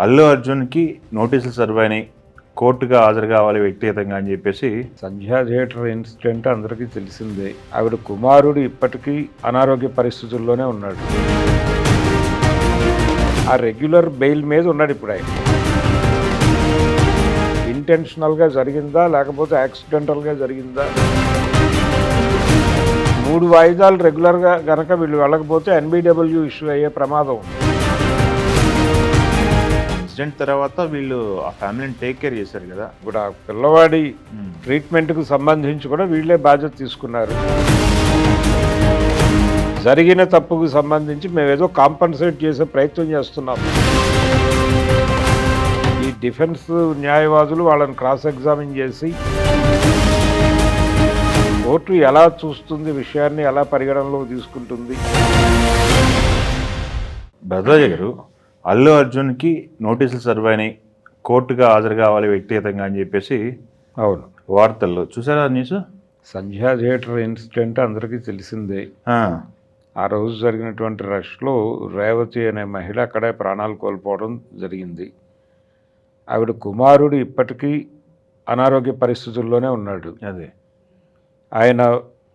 అల్లు అర్జున్కి నోటీసులు సర్వ్ అయినాయి, కోర్టుగా హాజరు కావాలి వ్యక్తిగతంగా అని చెప్పేసి. సంధ్యా థియేటర్ ఇన్సిడెంట్ అందరికీ తెలిసిందే. ఆవిడ కుమారుడు ఇప్పటికీ అనారోగ్య పరిస్థితుల్లోనే ఉన్నాడు. ఆ రెగ్యులర్ బెయిల్ మీద ఉన్నాడు ఇప్పుడు ఆయన. ఇంటెన్షనల్గా జరిగిందా లేకపోతే యాక్సిడెంటల్గా జరిగిందా? 3 వాయిదాలు రెగ్యులర్గా గనక వీళ్ళు వెళ్ళకపోతే ఎన్బిడబ్ల్యూ ఇష్యూ అయ్యే ప్రమాదం ఉంది. ఇన్సిడెంట్ తర్వాత వీళ్ళు ఆ ఫ్యామిలీని టేక్ కేర్ చేశారు కదా. ఇప్పుడు ఆ పిల్లవాడి ట్రీట్మెంట్కు సంబంధించి కూడా వీళ్ళే బాధ్యత తీసుకున్నారు. జరిగిన తప్పుకు సంబంధించి మేమేదో కాంపన్సేట్ చేసే ప్రయత్నం చేస్తున్నాం. ఈ డిఫెన్స్ న్యాయవాదులు వాళ్ళని క్రాస్ ఎగ్జామిన్ చేసి కోర్టు ఎలా చూస్తుంది, విషయాన్ని ఎలా పరిగణనలోకి తీసుకుంటుంది. భద్రాజ గారు, అల్లు అర్జున్కి నోటీసులు సర్వ్ అయినాయి, కోర్టుగా హాజరు కావాలి వ్యక్తిగతంగా అని చెప్పేసి అవును, వార్తల్లో చూసారా న్యూస్? సంధ్యా థియేటర్ ఇన్సిడెంట్ అందరికీ తెలిసిందే. ఆ రోజు జరిగినటువంటి రష్లో రేవతి అనే మహిళ అక్కడే ప్రాణాలు కోల్పోవడం జరిగింది. ఆవిడ కుమారుడు ఇప్పటికీ అనారోగ్య పరిస్థితుల్లోనే ఉన్నాడు. అదే, ఆయన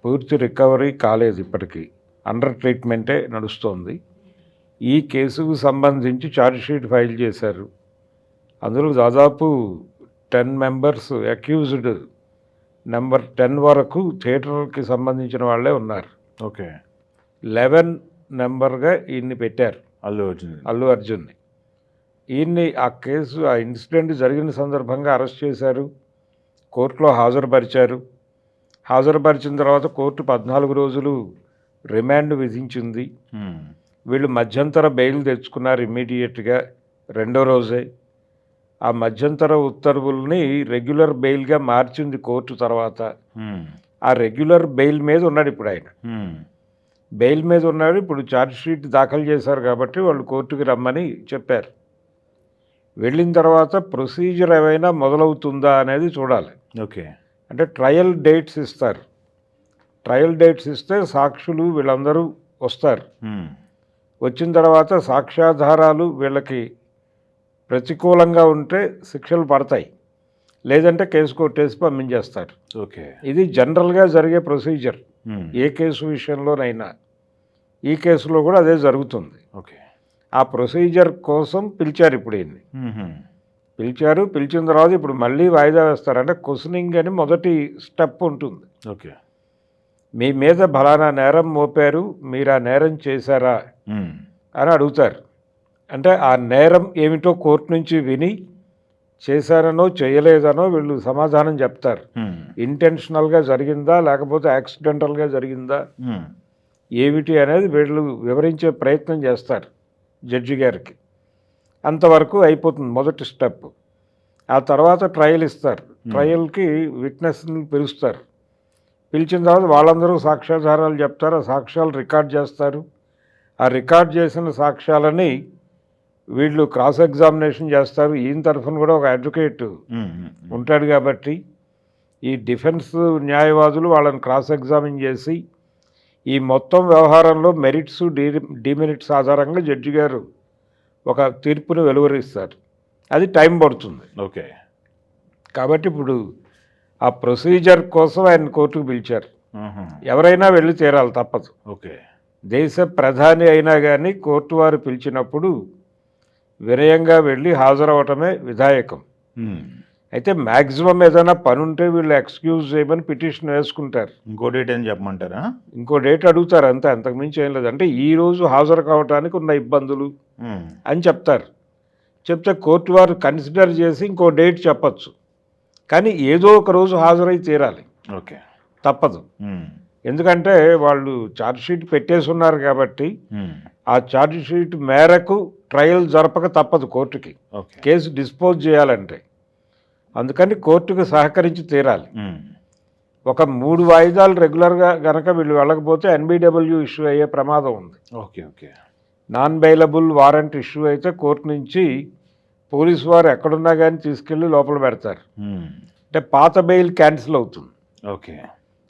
పూర్తి రికవరీ కాలేదు, ఇప్పటికీ అండర్ ట్రీట్మెంటే నడుస్తోంది. ఈ కేసుకు సంబంధించి ఛార్జ్షీట్ ఫైల్ చేశారు. అందులో దాదాపు 10 మెంబర్స్ అక్యూజ్డ్, నెంబర్ 10 వరకు థియేటర్కి సంబంధించిన వాళ్ళే ఉన్నారు. ఓకే, 11 నెంబర్గా ఈయన్ని పెట్టారు, అల్లు అర్జున్ని. ఈయన్ని ఆ కేసు, ఆ ఇన్సిడెంట్ జరిగిన సందర్భంగా అరెస్ట్ చేశారు, కోర్టులో హాజరుపరిచారు. హాజరుపరిచిన తర్వాత కోర్టు 14 రోజులు రిమాండ్ విధించింది. వీళ్ళు మధ్యంతర బెయిల్ తెచ్చుకున్నారు ఇమ్మీడియట్గా రెండో రోజే. ఆ మధ్యంతర ఉత్తర్వుల్ని రెగ్యులర్ బెయిల్గా మార్చింది కోర్టు. తర్వాత ఆ రెగ్యులర్ బెయిల్ మీద ఉన్నాడు ఇప్పుడు ఆయన. బెయిల్ మీద ఉన్నాడు. ఇప్పుడు ఛార్జ్షీట్ దాఖలు చేశారు కాబట్టి వాళ్ళు కోర్టుకి రమ్మని చెప్పారు. వెళ్ళిన తర్వాత ప్రొసీజర్ ఏమైనా మొదలవుతుందా అనేది చూడాలి. ఓకే, అంటే ట్రయల్ డేట్స్ ఇస్తారు. ట్రయల్ డేట్స్ ఇస్తే సాక్షులు వీళ్ళందరూ వస్తారు. వచ్చిన తర్వాత సాక్ష్యాధారాలు వీళ్ళకి ప్రతికూలంగా ఉంటే శిక్షలు పడతాయి, లేదంటే కేసు కొట్టేసి పంపించేస్తారు. ఓకే, ఇది జనరల్గా జరిగే ప్రొసీజర్ ఏ కేసు విషయంలోనైనా. ఈ కేసులో కూడా అదే జరుగుతుంది. ఓకే, ఆ ప్రొసీజర్ కోసం పిలిచారు ఇప్పుడు ఈయన్ని. పిలిచిన తర్వాత ఇప్పుడు మళ్ళీ వాయిదా వేస్తారు. అంటే క్వశ్చనింగ్ అని మొదటి స్టెప్ ఉంటుంది. ఓకే, మీ మీద ఫలానా నేరం మోపారు, మీరు ఆ నేరం చేశారా అని అడుగుతారు. అంటే ఆ నేరం ఏమిటో కోర్టు నుంచి విని చేశారనో చేయలేదనో వీళ్ళు సమాధానం చెప్తారు. ఇంటెన్షనల్గా జరిగిందా లేకపోతే యాక్సిడెంటల్గా జరిగిందా ఏమిటి అనేది వీళ్ళు వివరించే ప్రయత్నం చేస్తారు జడ్జి గారికి. అంతవరకు అయిపోతుంది మొదటి స్టెప్. ఆ తర్వాత ట్రయల్ ఇస్తారు. ట్రయల్కి విట్నెస్ని పిలుస్తారు. పిలిచిన తర్వాత వాళ్ళందరూ సాక్ష్యాధారాలు చెప్తారు. ఆ సాక్ష్యాలు రికార్డ్ చేస్తారు. ఆ రికార్డ్ చేసిన సాక్ష్యాలని వీళ్ళు క్రాస్ ఎగ్జామినేషన్ చేస్తారు. ఈయన తరఫున కూడా ఒక అడ్వకేట్ ఉంటాడు కాబట్టి ఈ డిఫెన్స్ న్యాయవాదులు వాళ్ళని క్రాస్ ఎగ్జామిన్ చేసి ఈ మొత్తం వ్యవహారంలో మెరిట్స్ డిమెరిట్స్ ఆధారంగా జడ్జి గారు ఒక తీర్పును వెలువరిస్తారు. అది టైం పడుతుంది. ఓకే, కాబట్టి ఇప్పుడు ఆ ప్రొసీజర్ కోసం ఆయన కోర్టుకు పిలిచారు. ఎవరైనా వెళ్ళి తీరాలి, తప్పదు. ఓకే, దేశ ప్రధాని అయినా కానీ కోర్టు వారు పిలిచినప్పుడు వినయంగా వెళ్ళి హాజరవటమే విధాయకం. అయితే మ్యాక్సిమం ఏదైనా పని ఉంటే వీళ్ళు ఎక్స్క్యూజ్ చేయమని పిటిషన్ వేసుకుంటారు. ఇంకో డేట్ అని చెప్పమంటారా? ఇంకో డేట్ అడుగుతారు, అంతే, అంతకుమించి ఏం లేదు. అంటే ఈరోజు హాజరు కావడానికి ఉన్న ఇబ్బందులు అని చెప్తారు. చెప్తే కోర్టు వారు కన్సిడర్ చేసి ఇంకో డేట్ చెప్పచ్చు. కానీ ఏదో ఒక రోజు హాజరై తీరాలి. ఓకే, తప్పదు. ఎందుకంటే వాళ్ళు ఛార్జ్షీట్ పెట్టేసి ఉన్నారు కాబట్టి ఆ ఛార్జ్షీట్ మేరకు ట్రయల్ జరపక తప్పదు కోర్టుకి, కేసు డిస్పోజ్ చేయాలంటే. అందుకని కోర్టుకు సహకరించి తీరాలి. ఒక 3 వాయిదాలు రెగ్యులర్గా గనక వీళ్ళు వెళ్ళకపోతే ఎన్బిడబ్ల్యూ ఇష్యూ అయ్యే ప్రమాదం ఉంది. Okay, okay, non bailable warrant issue అయితే కోర్టు నుంచి పోలీసు వారు ఎక్కడున్నా కానీ తీసుకెళ్ళి లోపల పెడతారు. అంటే పాత బెయిల్ క్యాన్సిల్ అవుతుంది. ఓకే,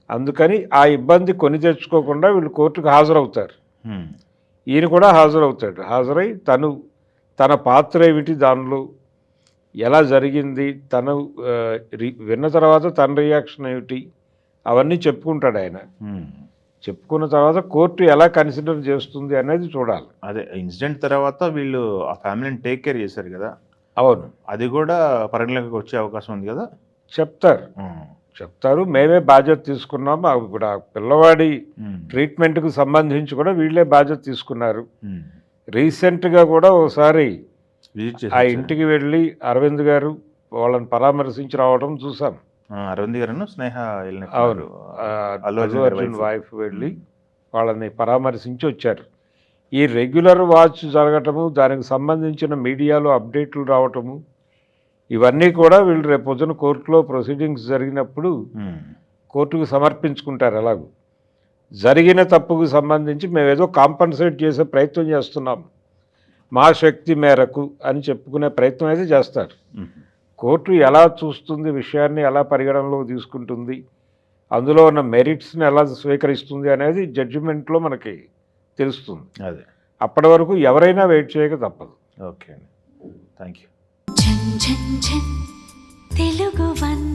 అందుకని ఆ ఇబ్బంది కొని తెచ్చుకోకుండా వీళ్ళు కోర్టుకు హాజరవుతారు. ఈయన కూడా హాజరవుతాడు. హాజరై తను తన పాత్ర ఏమిటి దానిలో, ఎలా జరిగింది, తను విన్న తర్వాత తన రియాక్షన్ ఏమిటి, అవన్నీ చెప్పుకుంటాడు ఆయన. చెప్పుకున్న తర్వాత కోర్టు ఎలా కన్సిడర్ చేస్తుంది అనేది చూడాలి. అదే ఇన్సిడెంట్ తర్వాత వీళ్ళు ఆ ఫ్యామిలీని టేక్ కేర్ చేశారు కదా, అవును, అది కూడా పరిగణలోకి వచ్చే అవకాశం ఉంది కదా. చెప్తారు మేమే బాధ్యత తీసుకున్నాం. ఇప్పుడు ఆ పిల్లవాడి ట్రీట్మెంట్కు సంబంధించి కూడా వీళ్ళే బాధ్యత తీసుకున్నారు. రీసెంట్గా కూడా ఒకసారి విజిట్ ఆ చేసి ఇంటికి వెళ్ళి అరవింద్ గారు వాళ్ళని పరామర్శించి రావడం చూసాం. అరవింద్ గారు స్నేహ అవును, అల్లు అల్లు అర్జున్ అర్జున్ వైఫ్ వెళ్ళి వాళ్ళని పరామర్శించి వచ్చారు. ఈ రెగ్యులర్ వాచ్ జరగటము, దానికి సంబంధించిన మీడియాలో అప్డేట్లు రావటము, ఇవన్నీ కూడా వీళ్ళు రేపు పొద్దున కోర్టులో ప్రొసీడింగ్స్ జరిగినప్పుడు కోర్టుకు సమర్పించుకుంటారు. ఎలాగూ జరిగిన తప్పుకు సంబంధించి మేము ఏదో కాంపన్సేట్ చేసే ప్రయత్నం చేస్తున్నాం మా శక్తి మేరకు అని చెప్పుకునే ప్రయత్నం అయితే చేస్తారు. కోర్టు ఎలా చూస్తుంది, విషయాన్ని ఎలా పరిగణనలోకి తీసుకుంటుంది, అందులో ఉన్న మెరిట్స్ని ఎలా స్వీకరిస్తుంది అనేది జడ్జిమెంట్లో మనకి తెలుస్తుంది. అదే అప్పటి వరకు ఎవరైనా వెయిట్ చేయక తప్పదు. ఓకే అండి, థ్యాంక్ యూ. తెలుగు వన్